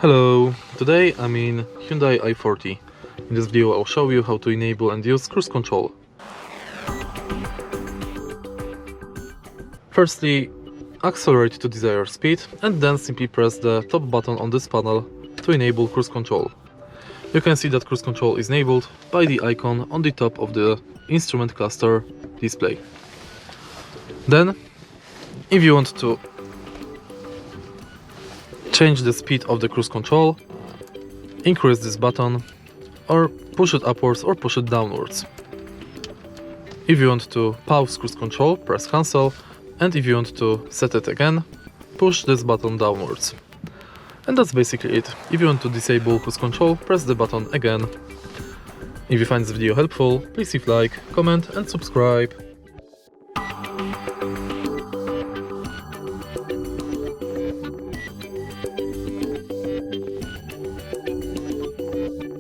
Hello, today I'm in Hyundai i40. In this video I'll show you how to enable and use cruise control. Firstly, accelerate to desired speed and then simply press the top button on this panel to enable cruise control. You can see that cruise control is enabled by the icon on the top of the instrument cluster display. Then, if you want to change the speed of the cruise control, increase this button or push it upwards or push it downwards. If you want to pause cruise control, press cancel, and if you want to set it again, push this button downwards. And that's basically it. If you want to disable cruise control, press the button again. If you find this video helpful, please leave a like, comment and subscribe.